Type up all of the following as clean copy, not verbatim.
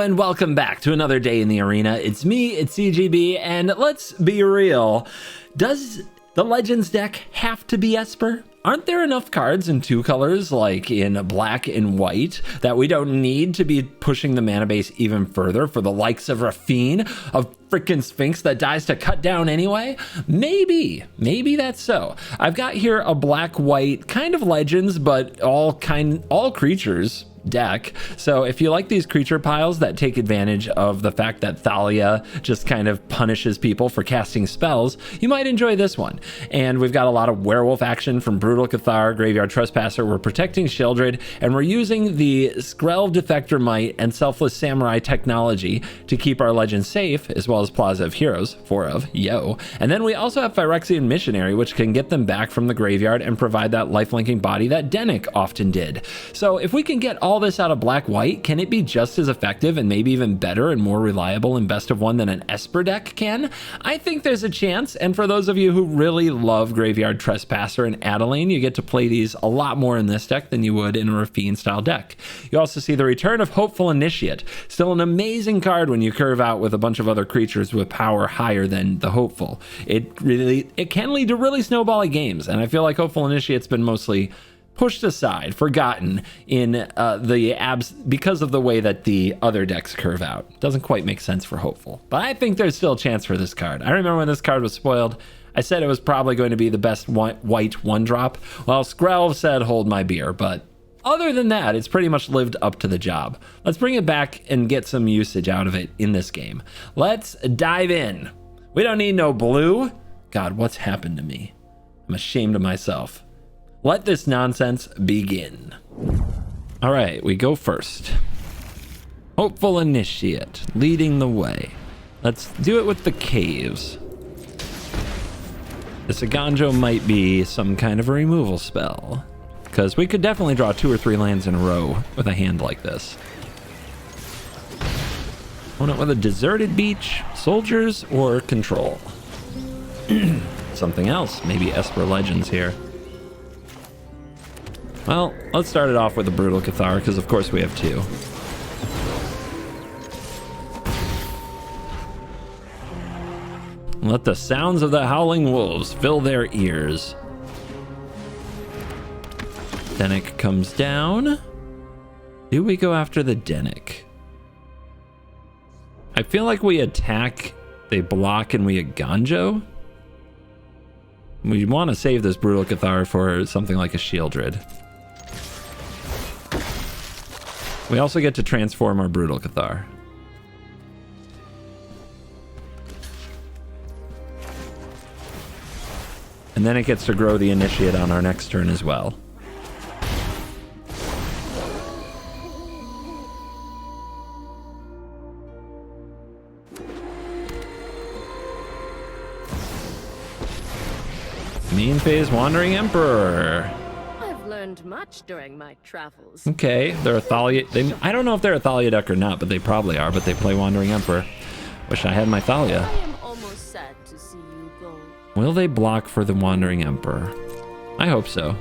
and welcome back to another day in the arena. It's me, it's CGB, and let's be real. Does the Legends deck have to be Esper? Aren't there enough cards in two colors, like in black and white, that we don't need to be pushing the mana base even further for the likes of Rafine, a freaking Sphinx that dies to cut down anyway? Maybe that's so. I've got here a black-white kind of Legends, but all creatures deck. So if you like these creature piles that take advantage of the fact that Thalia just kind of punishes people for casting spells, you might enjoy this one. And we've got a lot of werewolf action from Brutal Cathar, Graveyard Trespasser. We're protecting Sheoldred, and we're using the Skrelv Defector Might and Selfless Samurai technology to keep our legends safe, as well as Plaza of Heroes, 4 of, yo. And then we also have Phyrexian Missionary, which can get them back from the graveyard and provide that lifelinking body that Dennick often did. So if we can get all this out of black-white, can it be just as effective and maybe even better and more reliable in best of one than an Esper deck can? I think there's a chance, and for those of you who really love Graveyard Trespasser and Adeline, you get to play these a lot more in this deck than you would in a Rafine style deck. You also see the return of Hopeful Initiate, still an amazing card when you curve out with a bunch of other creatures with power higher than the Hopeful. It can lead to really snowbally games, and I feel like Hopeful Initiate's been mostly pushed aside, forgotten in the abs because of the way that the other decks curve out. Doesn't quite make sense for Hopeful, but I think there's still a chance for this card. I remember when this card was spoiled, I said it was probably going to be the best white one drop. Well, Skrelv said hold my beer, but other than that, it's pretty much lived up to the job. Let's bring it back and get some usage out of it in this game. Let's dive in. We don't need no blue. God, what's happened to me? I'm ashamed of myself. Let this nonsense begin. All right, we go first. Hopeful Initiate, leading the way. Let's do it with the caves. This Aganjo might be some kind of a removal spell, because we could definitely draw 2 or 3 lands in a row with a hand like this. Opponent with a deserted beach, soldiers, or control. Something else, maybe Esper Legends here. Well, let's start it off with a Brutal Cathar, because of course we have 2. Let the sounds of the howling wolves fill their ears. Dennick comes down. Do we go after the Dennick? I feel like we attack, they block, and we Aganjo. We want to save this Brutal Cathar for something like a Sheoldred. We also get to transform our Brutal Cathar. And then it gets to grow the Initiate on our next turn as well. Main phase Wandering Emperor. Learned much during my travels. Okay, they're a Thalia. I don't know if they're a Thalia deck or not, but they probably are. But they play Wandering Emperor. Wish I had my Thalia. I am almost sad to see you go. Will they block for the Wandering Emperor? I hope so.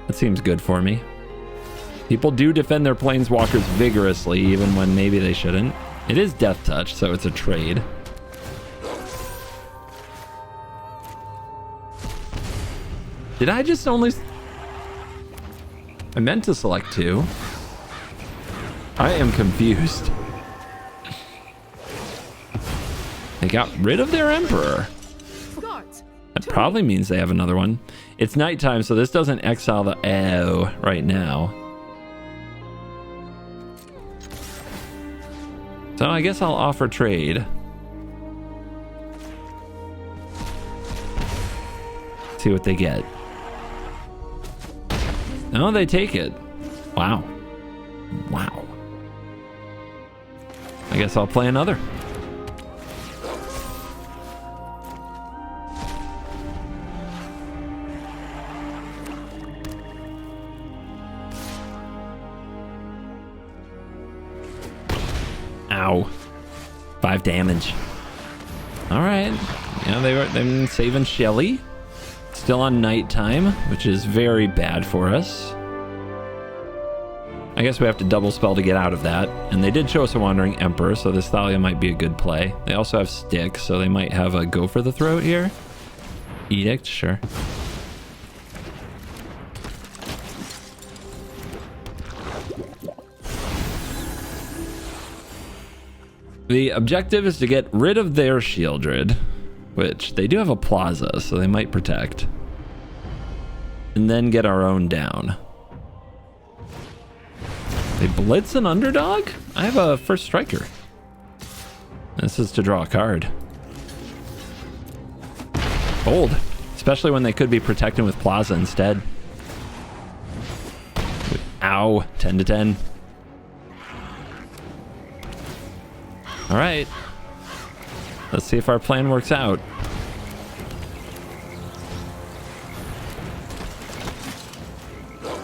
That seems good for me. People do defend their Planeswalkers vigorously, even when maybe they shouldn't. It is Death Touch, so it's a trade. Did I just only... I meant to select 2. I am confused. They got rid of their Emperor. That probably means they have another one. It's nighttime, so this doesn't exile the O right now. So I guess I'll offer trade. See what they get. No, they take it. Wow. Wow. I guess I'll play another. Ow. 5 damage. All right. Yeah, they've been saving Shelly. Still on nighttime, which is very bad for us. I guess we have to double spell to get out of that. And they did show us a Wandering Emperor, so this Thalia might be a good play. They also have Stick, so they might have a Go for the Throat here. Edict, sure. The objective is to get rid of their Shieldred, which they do have a Plaza, so they might protect. And then get our own down. They blitz an underdog? I have a first striker. This is to draw a card. Bold. Especially when they could be protecting with Plaza instead. Ow. 10 to 10. Alright. Let's see if our plan works out.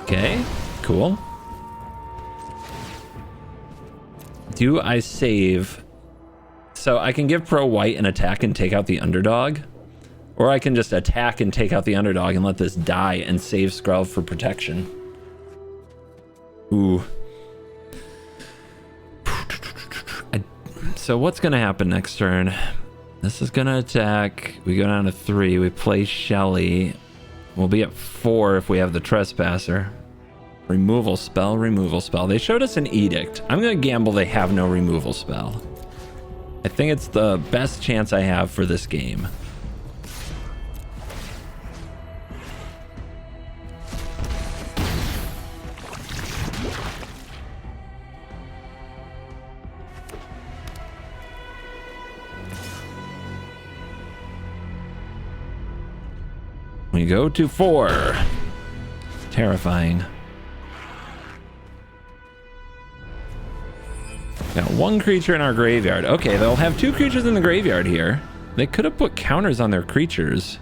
Okay. Cool. Do I save? So I can give Pro White an attack and take out the underdog. Or I can just attack and take out the underdog and let this die and save Skrelv for protection. Ooh. So what's going to happen next turn? This is going to attack. We go down to 3. We play Shelly. We'll be at 4 if we have the Trespasser. Removal spell, removal spell. They showed us an Edict. I'm going to gamble they have no removal spell. I think it's the best chance I have for this game. We go to 4. Terrifying. Got 1 creature in our graveyard. Okay, they'll have 2 creatures in the graveyard here. They could have put counters on their creatures.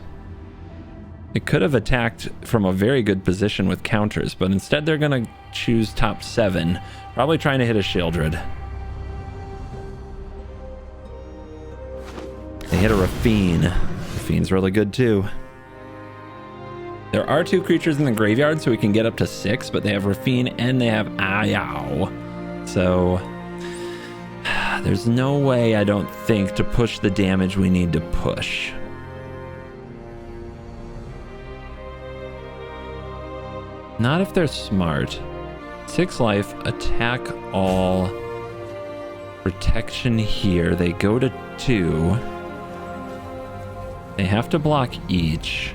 They could have attacked from a very good position with counters, but instead they're going to choose top 7. Probably trying to hit a Shieldred. They hit a Rafine. Rafine's really good too. There are 2 creatures in the graveyard, so we can get up to 6, but they have Rafine and they have Ayao. So there's no way, I don't think, to push the damage we need to push. Not if they're smart. 6 life, attack all. Protection here. They go to 2. They have to block each.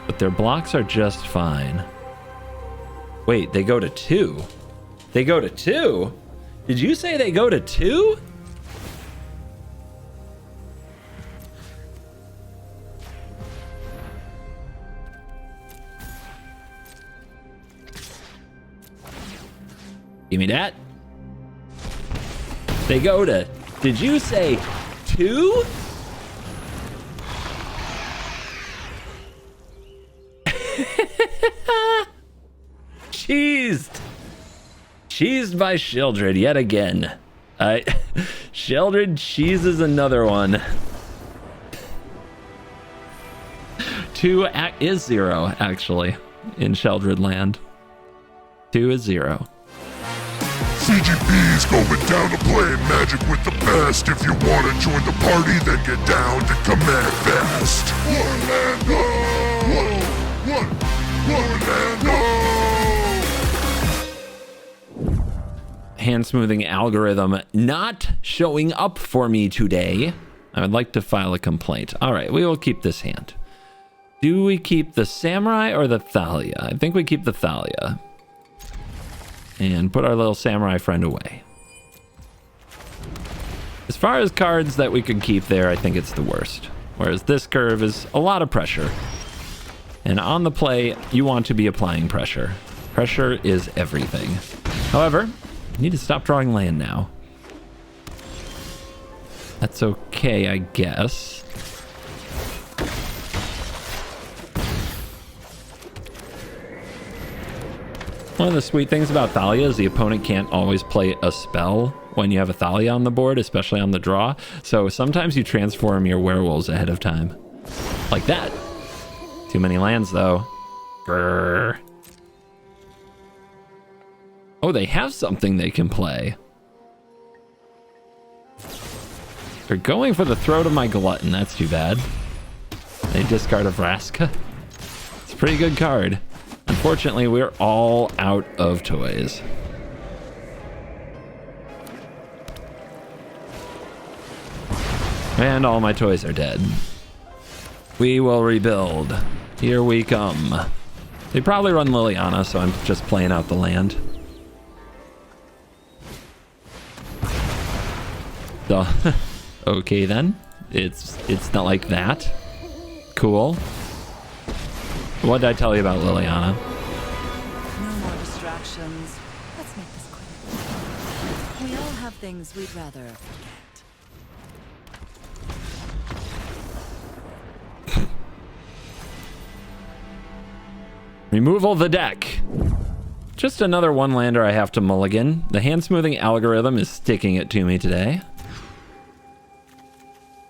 But their blocks are just fine. Wait, they go to 2? They go to 2? Did you say they go to 2? Give me that. They go to... Did you say 2? Cheesed. Cheesed by Shieldred yet again. Shieldred cheeses another one. 2 is 0, actually, in Shieldred land. 2 is 0. CGB's going down to playing Magic with the best. If you want to join the party, then get down to Command Fest. Orlando! Hand smoothing algorithm not showing up for me today. I would like to file a complaint. All right, we will keep this hand. Do we keep the Samurai or the Thalia? I think we keep the Thalia. And put our little Samurai friend away. As far as cards that we could keep there, I think it's the worst. Whereas this curve is a lot of pressure. And on the play, you want to be applying pressure. Pressure is everything. However, I need to stop drawing land now. That's okay, I guess. One of the sweet things about Thalia is the opponent can't always play a spell when you have a Thalia on the board, especially on the draw. So sometimes you transform your werewolves ahead of time. Like that. Too many lands, though. Grrr. Oh, they have something they can play. They're going for the throat of my glutton. That's too bad. They discard a Vraska. It's a pretty good card. Unfortunately, we're all out of toys. And all my toys are dead. We will rebuild. Here we come. They probably run Liliana, so I'm just playing out the land. So, okay then. It's not like that. Cool. What did I tell you about Liliana? No more distractions. Let's make this quick. We all have things we'd rather forget. Removal the deck. Just another one-lander I have to mulligan. The hand-smoothing algorithm is sticking it to me today.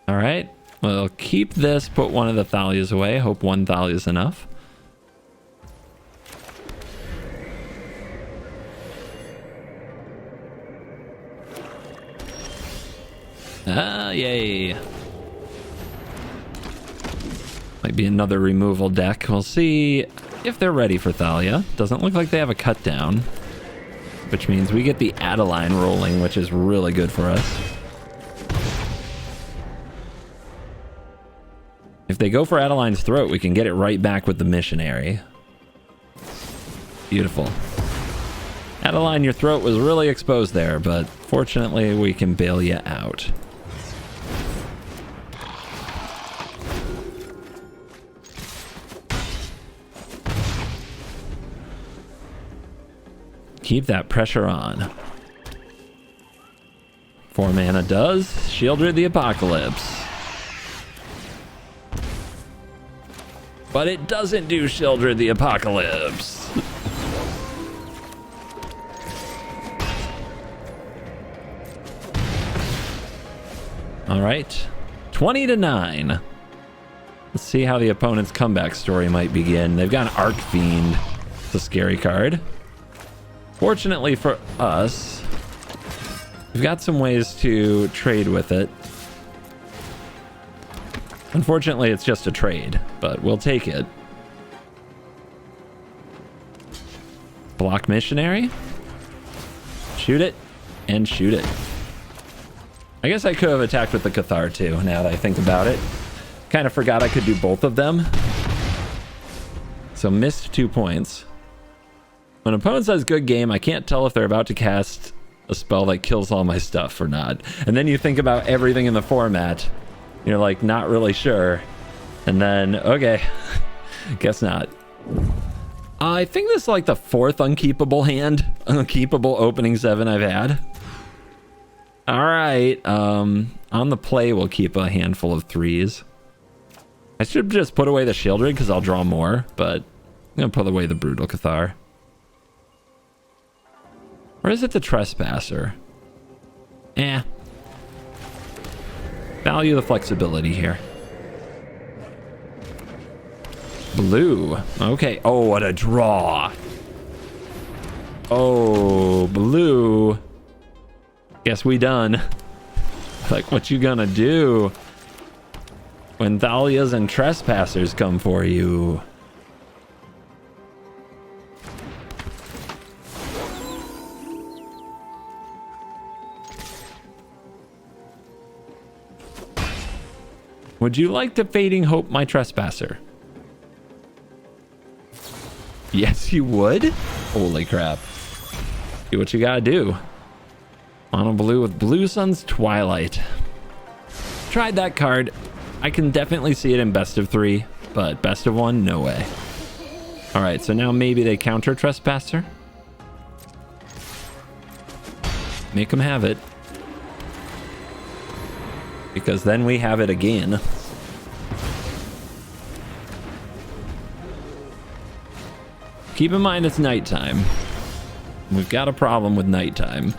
All right. We'll keep this, put one of the Thalias away. Hope one Thalia is enough. Ah, yay. Might be another removal deck. We'll see if they're ready for Thalia. Doesn't look like they have a cut down, which means we get the Adeline rolling, which is really good for us. If they go for Adeline's throat, we can get it right back with the missionary. Beautiful. Adeline, your throat was really exposed there, but fortunately we can bail you out. Keep that pressure on. 4 mana does. Shieldred the Apocalypse. But it doesn't do Shieldred the Apocalypse. All right. 20-9. Let's see how the opponent's comeback story might begin. They've got an Arc Fiend. It's a scary card. Fortunately for us, we've got some ways to trade with it. Unfortunately, it's just a trade, but we'll take it. Block missionary. Shoot it, and shoot it. I guess I could have attacked with the Cathar too, now that I think about it. Kind of forgot I could do both of them. So missed 2 points. When an opponent says good game, I can't tell if they're about to cast a spell that kills all my stuff or not. And then you think about everything in the format. You're like, not really sure. And then, okay, guess not. I think this is like the 4th unkeepable hand, unkeepable opening 7 I've had. All right, on the play, we'll keep a handful of 3s. I should just put away the Shieldred because I'll draw more, but I'm gonna put away the Brutal Cathar. Or is it the Trespasser? Value the flexibility here. Blue. Okay. Oh, what a draw. Oh, blue. Guess we done. Like, what you gonna do when Thalias and Trespassers come for you? Would you like to Fading Hope my Trespasser? Yes, you would? Holy crap. Do what you gotta do. Mono blue with Blue Sun's Twilight. Tried that card. I can definitely see it in best of 3, but best of 1, no way. Alright, so now maybe they counter Trespasser. Make them have it. Because then we have it again. Keep in mind it's nighttime. We've got a problem with nighttime.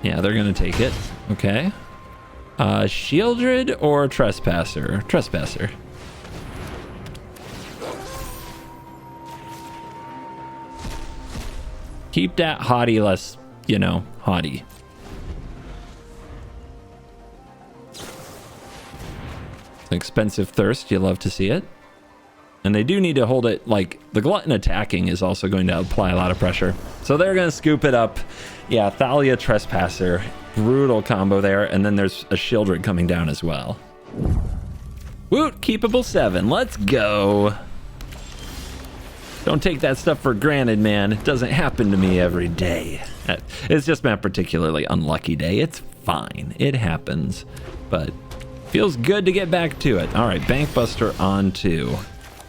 Yeah, they're gonna take it. Okay. Shieldred or Trespasser? Trespasser. Keep that haughty less, you know, haughty. Expensive thirst, you love to see it. And they do need to hold it, like, the glutton attacking is also going to apply a lot of pressure. So they're going to scoop it up. Yeah, Thalia Trespasser. Brutal combo there. And then there's a Shieldred coming down as well. Woot, keepable 7. Let's go. Don't take that stuff for granted, man. It doesn't happen to me every day. It's just been a particularly unlucky day. It's fine. It happens. But feels good to get back to it. All right, Bankbuster on 2.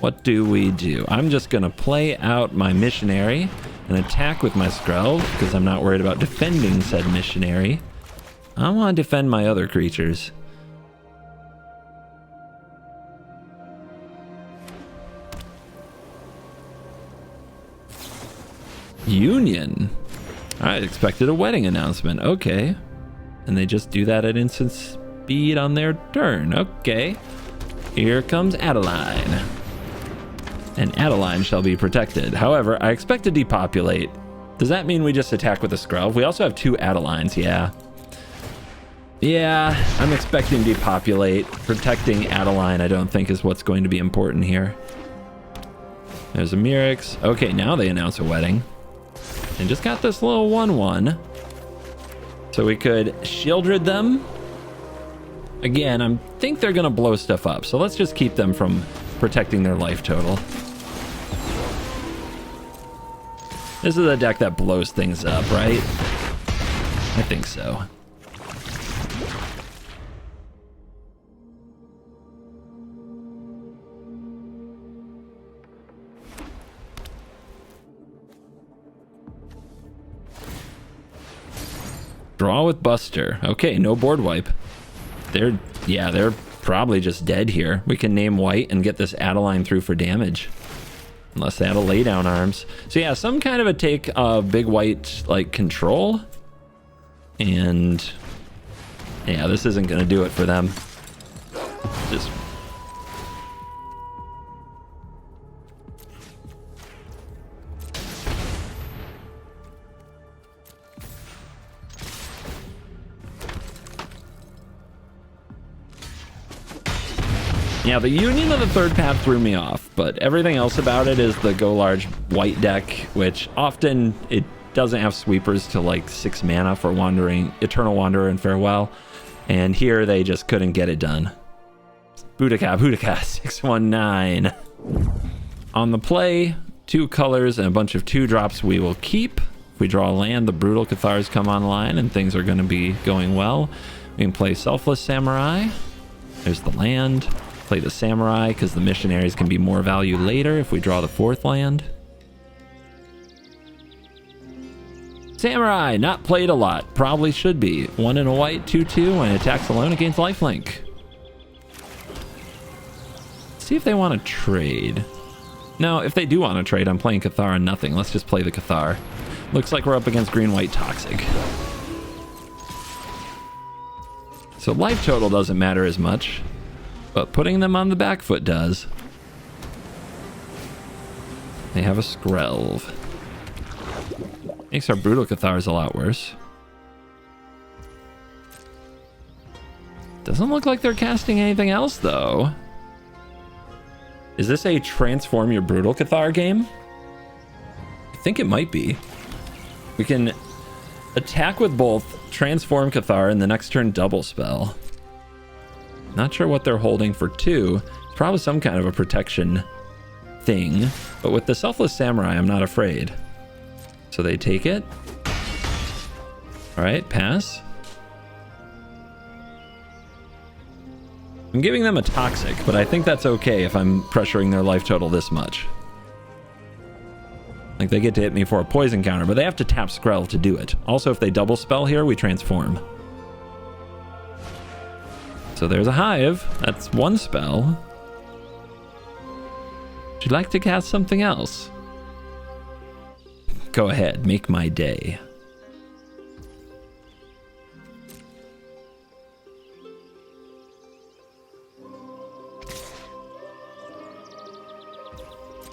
What do we do? I'm just going to play out my missionary and attack with my Skrelv because I'm not worried about defending said missionary. I want to defend my other creatures. Union. I expected a wedding announcement. Okay. And they just do that at instant speed on their turn. Okay. Here comes Adeline. And Adeline shall be protected. However, I expect to depopulate. Does that mean we just attack with a Skrelv? We also have 2 Adelines, yeah. Yeah, I'm expecting depopulate. Protecting Adeline, I don't think, is what's going to be important here. There's a Mirix. Okay, now they announce a wedding. And just got this little 1/1. So we could Shieldred them. Again, I think they're going to blow stuff up. So let's just keep them from protecting their life total. This is a deck that blows things up, right? I think so. Draw with Buster. Okay, no board wipe. They're probably just dead here. We can name white and get this Adeline through for damage. Unless they have a lay down arms. So yeah, some kind of a take of big white like control. And yeah, this isn't gonna do it for them. Just yeah, the union of the third path threw me off, but everything else about it is the go large white deck, which often it doesn't have sweepers to like 6 mana for Eternal Wanderer and Farewell, and here they just couldn't get it done. Boudica, 619. On the play, 2 colors and a bunch of 2-drops we will keep. If we draw a land, the Brutal Cathars come online and things are going to be going well. We can play Selfless Samurai. There's the land. Play the Samurai because the missionaries can be more value later if we draw the 4th land. Samurai, not played a lot. Probably should be. 1 in a white, 2/2, and attacks alone against lifelink. See if they want to trade. No, if they do want to trade, I'm playing Cathar and nothing. Let's just play the Cathar. Looks like we're up against green-white Toxic. So life total doesn't matter as much. But putting them on the back foot does. They have a Skrelv. Makes our Brutal Cathars a lot worse. Doesn't look like they're casting anything else, though. Is this a transform your Brutal Cathar game? I think it might be. We can attack with both, transform Cathar, and the next turn double spell. Not sure what they're holding for 2. It's probably some kind of a protection thing. But with the Selfless Samurai, I'm not afraid. So they take it. All right, pass. I'm giving them a Toxic, but I think that's okay if I'm pressuring their life total this much. Like, they get to hit me for a poison counter, but they have to tap Skrelv to do it. Also, if they double spell here, we transform. So there's a Hive. That's 1 spell. Would you like to cast something else? Go ahead, make my day.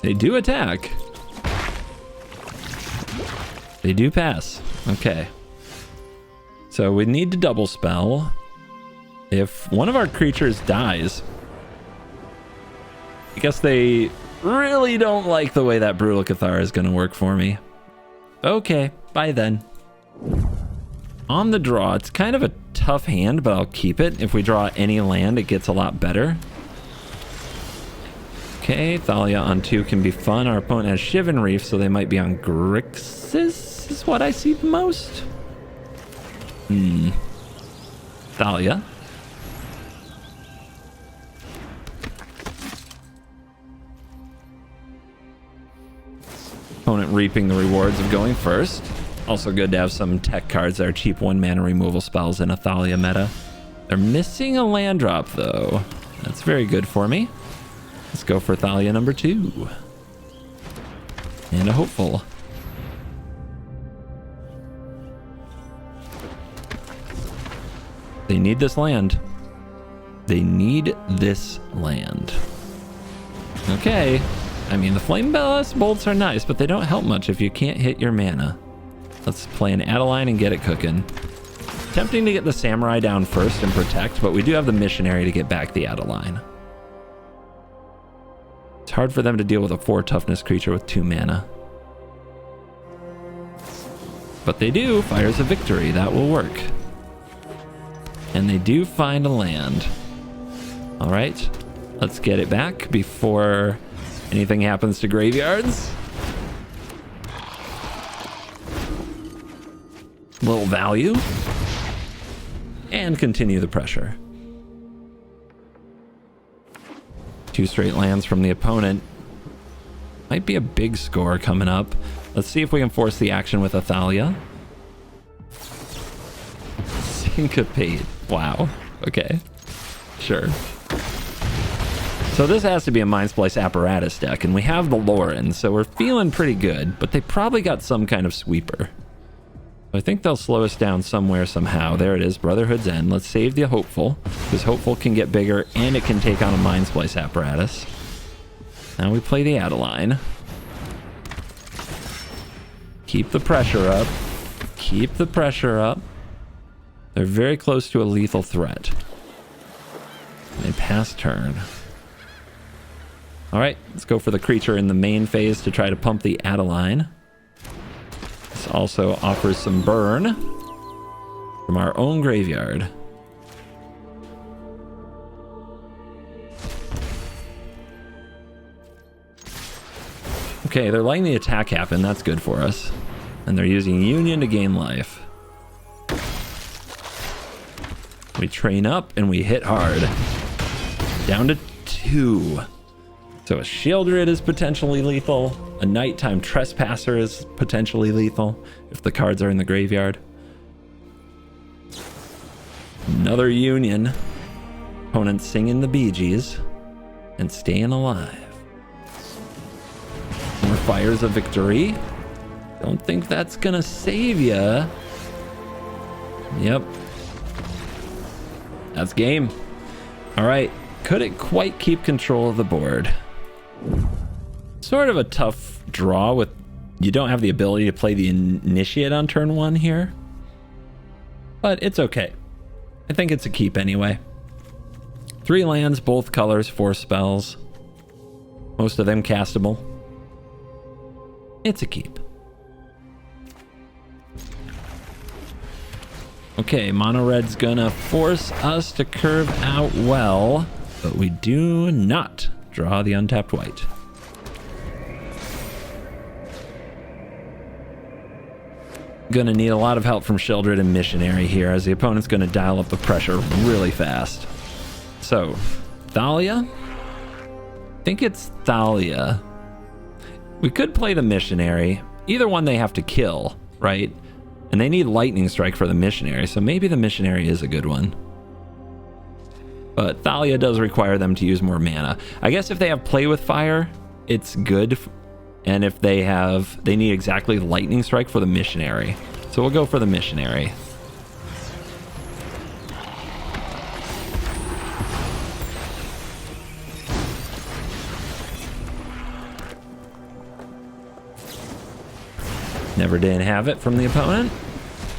They do attack. They do pass. Okay. So we need to double spell. If one of our creatures dies, I guess they really don't like the way that Brutal Cathar is going to work for me. Okay, bye then. On the draw, it's kind of a tough hand, but I'll keep it. If we draw any land, it gets a lot better. Okay, Thalia on 2 can be fun. Our opponent has Shivan Reef, so they might be on Grixis, is what I see the most. Thalia. Opponent reaping the rewards of going first. Also good to have some tech cards that are cheap 1-mana removal spells in a Thalia meta. They're missing a land drop, though. That's very good for me. Let's go for Thalia number 2. And a hopeful. They need this land. They need this land. Okay. I mean, the Flame Blast bolts are nice, but they don't help much if you can't hit your mana. Let's play an Adeline and get it cooking. Tempting to get the Samurai down first and protect, but we do have the Missionary to get back the Adeline. It's hard for them to deal with a 4 toughness creature with 2 mana. But they do. Fires of Victory. That will work. And they do find a land. All right. Let's get it back before anything happens to graveyards. Little value. And continue the pressure. 2 straight lands from the opponent. Might be a big score coming up. Let's see if we can force the action with Athalia. Syncopate. Wow. Okay. Sure. So this has to be a Mind Splice Apparatus deck, and we have the Lauren, so we're feeling pretty good, but they probably got some kind of sweeper. I think they'll slow us down somewhere, somehow. There it is, Brotherhood's End. Let's save the Hopeful, because Hopeful can get bigger, and it can take on a Mind Splice Apparatus. Now we play the Adeline. Keep the pressure up. Keep the pressure up. They're very close to a lethal threat. They pass turn. All right, let's go for the creature in the main phase to try to pump the Adeline. This also offers some burn from our own graveyard. Okay, they're letting the attack happen. That's good for us. And they're using Union to gain life. We train up and we hit hard. Down to 2. So a Shieldred is potentially lethal. A Nighttime Trespasser is potentially lethal if the cards are in the graveyard. Another Union. Opponent singing the Bee Gees and staying alive. More Fires of Victory. Don't think that's gonna save ya. Yep. That's game. All right. Couldn't quite keep control of the board. Sort of a tough draw with you don't have the ability to play the Initiate on turn 1 here. But it's okay. I think it's a keep anyway. 3 lands, both colors, 4 spells. Most of them castable. It's a keep. Okay, Mono Red's gonna force us to curve out well, but we do not draw the untapped white. Gonna need a lot of help from Shieldred and Missionary here, as the opponent's gonna dial up the pressure really fast. So, Thalia? I think it's Thalia. We could play the Missionary. Either one they have to kill, right? And they need Lightning Strike for the Missionary, so maybe the Missionary is a good one. But Thalia does require them to use more mana. I guess if they have Play with Fire, it's good. And if they need exactly Lightning Strike for the Missionary. So we'll go for the Missionary. Never did have it from the opponent.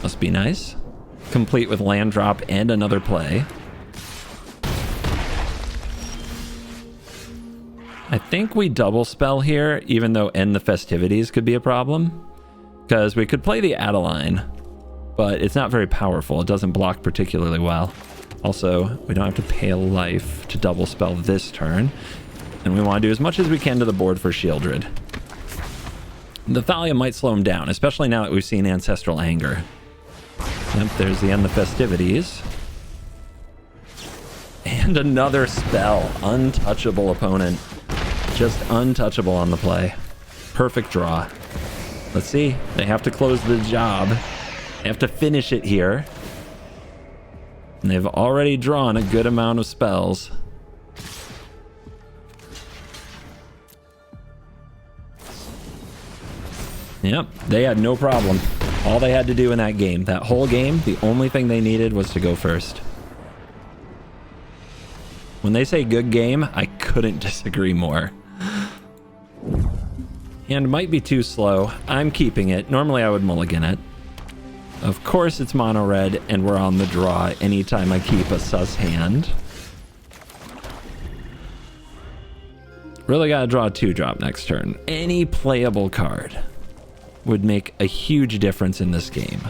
Must be nice. Complete with land drop and another play. I think we double spell here, even though End the Festivities could be a problem. Because we could play the Adeline, but it's not very powerful. It doesn't block particularly well. Also, we don't have to pay a life to double spell this turn. And we want to do as much as we can to the board for Shieldred. The Thalia might slow him down, especially now that we've seen Ancestral Anger. Yep, there's the End the Festivities. And another spell. Untouchable opponent. Just untouchable on the play. Perfect draw. Let's see. They have to close the job. They have to finish it here. And they've already drawn a good amount of spells. Yep, they had no problem. All they had to do in that game, that whole game, the only thing they needed was to go first. When they say good game, I couldn't disagree more. And might be too slow. I'm keeping it. Normally I would mulligan it. Of course it's mono red and we're on the draw anytime I keep a sus hand. Really gotta draw a 2-drop next turn. Any playable card would make a huge difference in this game.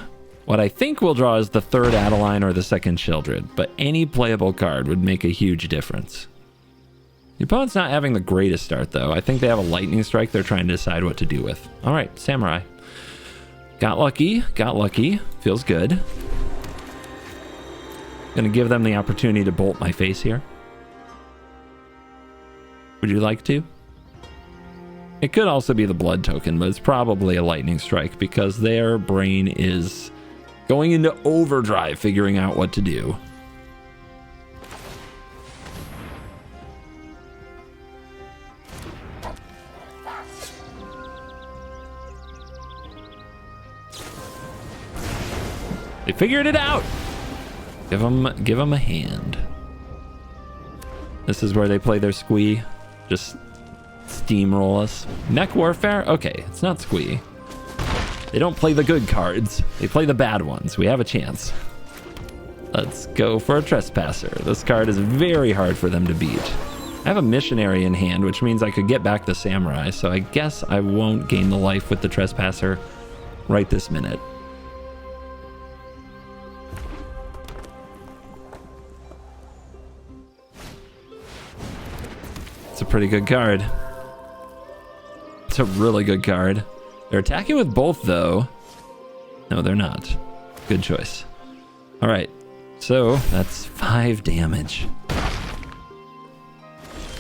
What I think we'll draw is the 3rd Adeline or the 2nd Shieldred, but any playable card would make a huge difference. The opponent's not having the greatest start, though. I think they have a lightning strike they're trying to decide what to do with. All right, Samurai. Got lucky, got lucky. Feels good. Gonna give them the opportunity to bolt my face here. Would you like to? It could also be the blood token, but it's probably a lightning strike because their brain is going into overdrive figuring out what to do. They figured it out. Give them a hand. This is where they play their squee. Just steamroll us. Mech Warfare? Okay, it's not squee. They don't play the good cards. They play the bad ones. We have a chance. Let's go for a Trespasser. This card is very hard for them to beat. I have a Missionary in hand, which means I could get back the Samurai, so I guess I won't gain the life with the Trespasser right this minute. It's a pretty good card. It's a really good card. They're attacking with both, though. No, they're not. Good choice. All right. So that's 5 damage.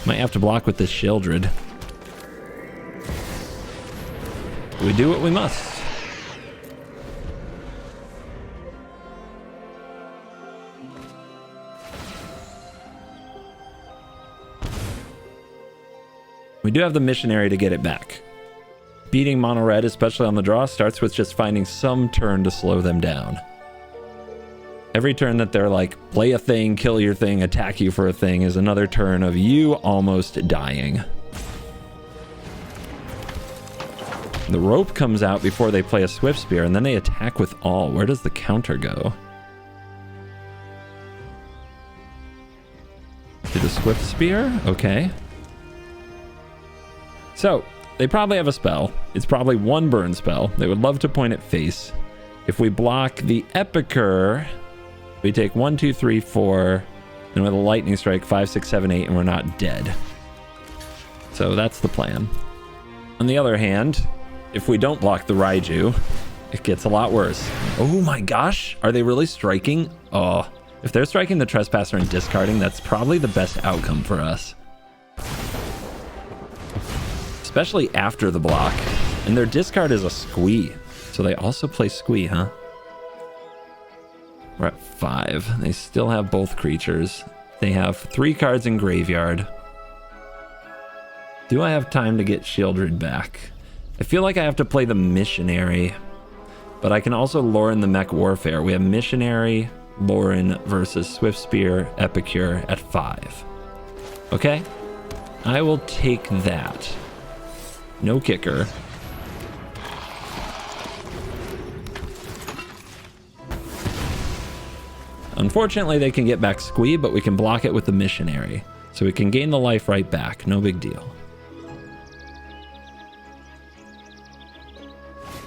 Might have to block with this Shieldred. We do what we must. We do have the Missionary to get it back. Beating mono red, especially on the draw, starts with just finding some turn to slow them down. Every turn that they're like, play a thing, kill your thing, attack you for a thing, is another turn of you almost dying. The rope comes out before they play a Swift Spear, and then they attack with all. Where does the counter go? To the Swift Spear? Okay. So, they probably have a spell. It's probably one burn spell. They would love to point at face. If we block the Epicure, we take 1, 2, 3, 4, and with a lightning strike, 5, 6, 7, 8, and we're not dead. So that's the plan. On the other hand, if we don't block the Raiju, it gets a lot worse. Oh my gosh, are they really striking? Oh, if they're striking the Trespasser and discarding, that's probably the best outcome for us. Especially after the block. And their discard is a squee. So they also play squee, huh? We're at 5. They still have both creatures. They have 3 cards in graveyard. Do I have time to get Shieldred back? I feel like I have to play the Missionary. But I can also lure in the Mech Warfare. We have Missionary, Lauren versus Swift Spear, Epicure at 5. Okay? I will take that. No kicker. Unfortunately, they can get back Squee, but we can block it with the Missionary. So we can gain the life right back. No big deal.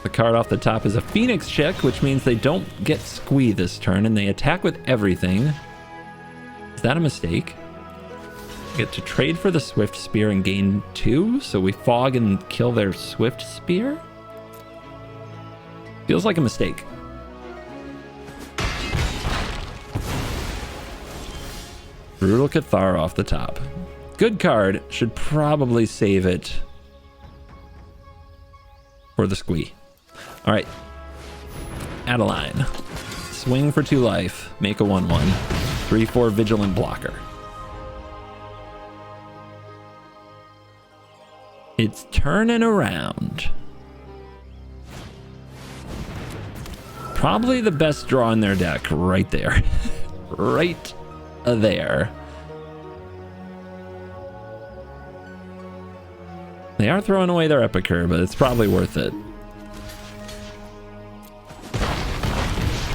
The card off the top is a Phoenix Chick, which means they don't get Squee this turn, and they attack with everything. Is that a mistake? We get to trade for the Swift Spear and gain 2, so we fog and kill their Swift Spear? Feels like a mistake. Brutal Cathar off the top. Good card. Should probably save it for the Squee. All right. Adeline. Swing for 2 life. Make a 1/1. 3/4 Vigilant Blocker. It's turning around. Probably the best draw in their deck right there. Right there. They are throwing away their Epicure, but it's probably worth it.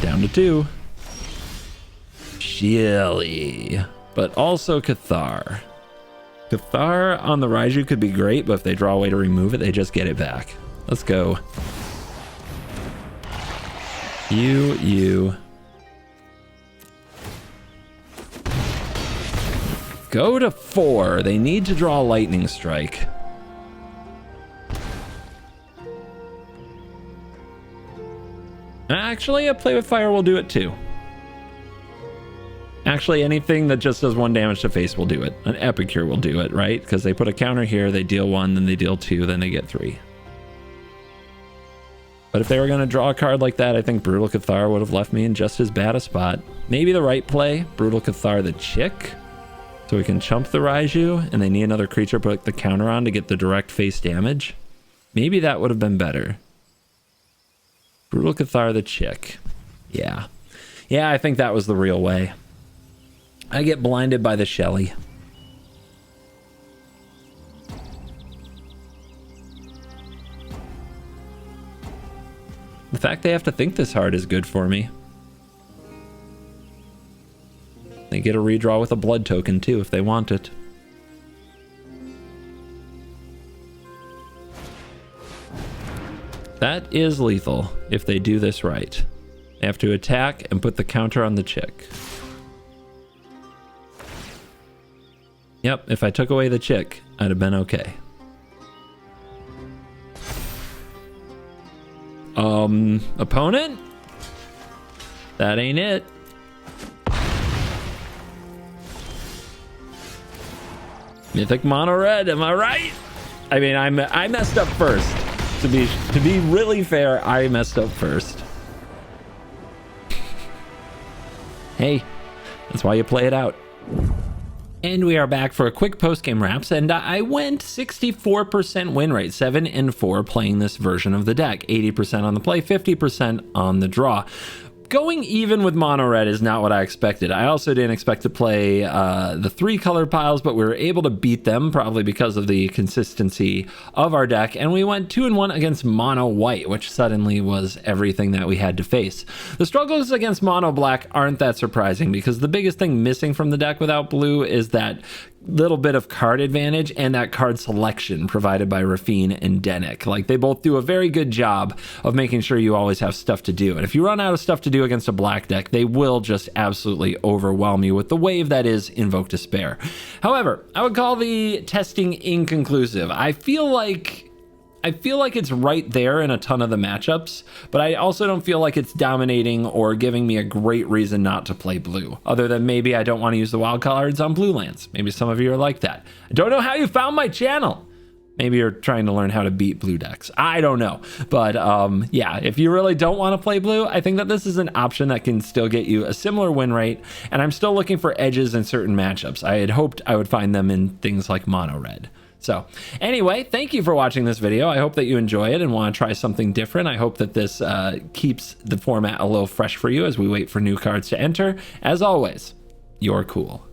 Down to 2. Chilly. But also Cathar. Cathar on the Raiju could be great, but if they draw a way to remove it, they just get it back. Let's go. You. Go to 4. They need to draw a Lightning Strike. Actually, a Play with Fire will do it too. Actually, anything that just does 1 damage to face will do it. An Epicure will do it, right? Because they put a counter here, they deal 1, then they deal 2, then they get 3. But if they were going to draw a card like that, I think Brutal Cathar would have left me in just as bad a spot. Maybe the right play, Brutal Cathar the Chick. So we can chump the Raiju, and they need another creature to put the counter on to get the direct face damage. Maybe that would have been better. Brutal Cathar the Chick. Yeah. Yeah, I think that was the real way. I get blinded by the Shelly. The fact they have to think this hard is good for me. They get a redraw with a blood token too if they want it. That is lethal if they do this right. They have to attack and put the counter on the Chick. Yep, if I took away the Chick, I'd have been okay. Opponent? That ain't it. Mythic Mono Red, am I right? I mean, I messed up first. To be really fair, I messed up first. Hey, that's why you play it out. And we are back for a quick post-game wraps, and I went 64% win rate, 7-4 playing this version of the deck, 80% on the play, 50% on the draw. Going even with mono red is not what I expected. I also didn't expect to play the 3 color piles, but we were able to beat them probably because of the consistency of our deck. And we went 2-1 against mono white, which suddenly was everything that we had to face. The struggles against mono black aren't that surprising because the biggest thing missing from the deck without blue is that little bit of card advantage and that card selection provided by Rafine and Denick. Like, they both do a very good job of making sure you always have stuff to do. And if you run out of stuff to do against a black deck, they will just absolutely overwhelm you with the wave that is Invoke Despair. However, I would call the testing inconclusive. I feel like it's right there in a ton of the matchups, but I also don't feel like it's dominating or giving me a great reason not to play blue, other than maybe I don't want to use the wild cards on blue lands. Maybe some of you are like that. I don't know how you found my channel. Maybe you're trying to learn how to beat blue decks. I don't know. But yeah, if you really don't want to play blue, I think that this is an option that can still get you a similar win rate. And I'm still looking for edges in certain matchups. I had hoped I would find them in things like mono red. So anyway, thank you for watching this video. I hope that you enjoy it and want to try something different. I hope that this keeps the format a little fresh for you as we wait for new cards to enter. As always, you're cool.